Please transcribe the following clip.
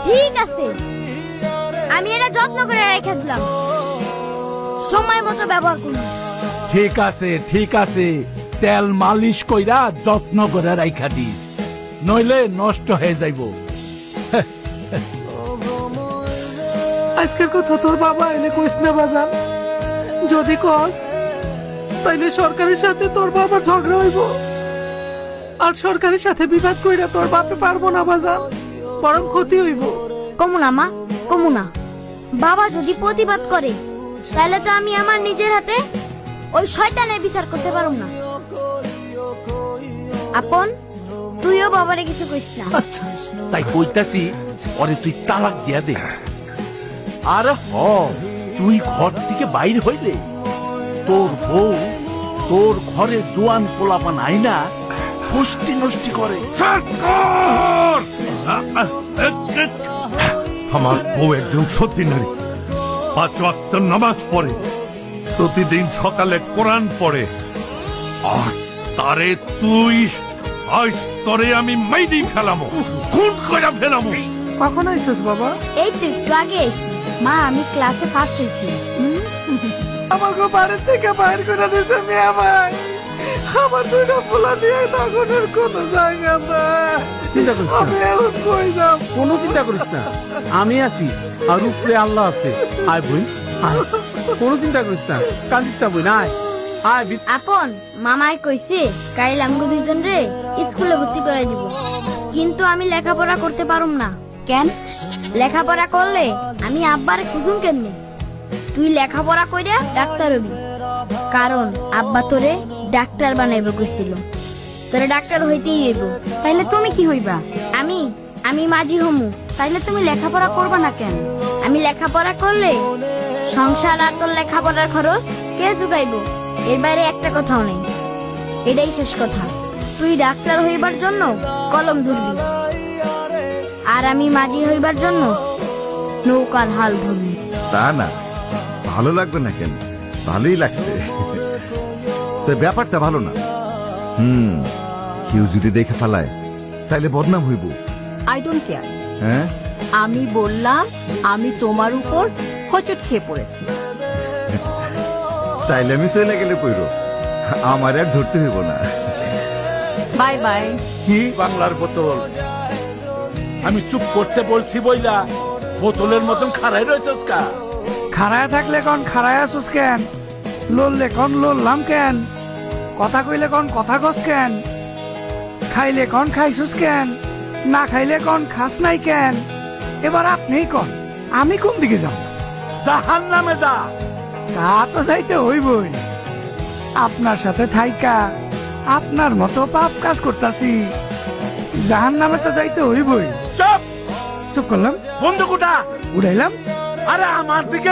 ঠিক আছে, আমি এটা যত্ন করে রেখে দিলাম, সময় মতো ব্যবহার করব। ঠিক আছে ঠিক আছে, তেল মালিশ কইরা যত্ন করে রাইখা দিস, নইলে নষ্ট হয়ে যাইব। আজকের কথা তোর বাবা এনে কইস না বাজান, যদি কস তাইলে সরকারের সাথে তোর বাবার ঝগড়া হইব, আর সরকারের সাথে বিবাদ কইরা তোর বাপে পারবো না বাজান, বরং ক্ষতি হইব। কমুনা মা, কমুনা। বাবা যদি প্রতিবাদ করে তাহলে তো আমি আমার নিজের হাতে ওই শয়তানের বিচার করতে পারব না। আপন, তুইও বাবারে কিছু কইস না। আচ্ছা, তাই কইতাছি ওরে তুই তালাক দিয়া দে। আর তুই ঘর থেকে বাইর হইলে তোর বউ তোর ঘরে জোয়ান পোলাপান আইনা গোষ্ঠী নষ্টি করে। আমার বউ একজন সতী নারী, 5 ওয়াক্ত নামাজ পড়ে, প্রতিদিন সকালে কোরআন পড়ে, আর তারে তুই আজ তরে আমি মাইরি ফেলামো, খুন করে ফেলামো। কখন আইছিস বাবা? এই তো একটু আগে। মা, আমি ক্লাসে ফার্স্ট হয়েছি। আমাকে বাড়ি থেকে বাইর করে দিয়েছে মেয়ে ভাই, আমার দুইটা পোলা নিয়ে তখনের কোনো জায়গা না। চিন্তা করিস না, আমি এখন কই যাব? কোনো চিন্তা করিস না, আমি আছি আর উপরে আল্লাহ আছে। আয় বই আয়, কোনো চিন্তা করিস না, কান্দিস না বই না, আয় আয়। আপন, মামাই কইছে কাইল আমগো দুইজন রে স্কুলে ভর্তি করে দিব, কিন্তু আমি লেখাপড়া করতে পারুম না। কেন? লেখাপড়া করলে আমি আব্বারে খুঁজুম কেমনে? তুই লেখাপড়া কইরা ডাক্তার হবি, কারণ আব্বা তোরে ডাক্তার বানাইব কইছিল, তোরে ডাক্তার হইতেই হইব। তাইলে তুমি কি হইবা? আমি মাঝি হমু। তাইলে তুমি লেখাপড়া করবা না কেন? আমি লেখাপড়া করলে সংসার আর তোর লেখাপড়ার খরচ কে জুগাইব? এর বাইরে একটা কথাও নেই, এটাই শেষ কথা। তুই ডাক্তার হইবার জন্য কলম ধরবি, আর আমি মাঝি হইবার জন্য নৌকার হাল ধরবি। তা না, ভালো লাগবে না কেন? ভালোই লাগছে, তো ব্যাপারটা ভালো না। কেউ যদি দেখে ফেলায় তাইলে বদনাম হইব। I don't care. হ্যাঁ, আমি বললাম আমি তোমার উপর হোঁচট খেয়ে পড়েছি। তাইলে আমি চলে গেলে কইর, আমার আর ধরতে হইব না। Bye bye. কি বাংলার বোতল? আমি চুপ করতে বলছি বইলা বোতলের মতন খাড়াই রয়েছস কা? খাড়ায় থাকলে কোন খাড়ায় আসুস কেন? লড়লে কোন লড়লাম কেন? কথা কইলে কোন কথা কস কেন? খাইলে কোন খাইছুস কেন? না খাইলে কোন খাস নাই কেন? এবার আপনিই কোন, আমি কোন দিকে যাব? জাহান্নামে যা। তা তো যাইতে হইবই, আপনার সাথে থাইকা আপনার মতো পাপ কাজ করতাছি, জাহান্নামে তো যাইতে হইবই। চুপ চুপ করলাম, বন্দুক উঠা। উড়াইলাম। আরে আমার দিকে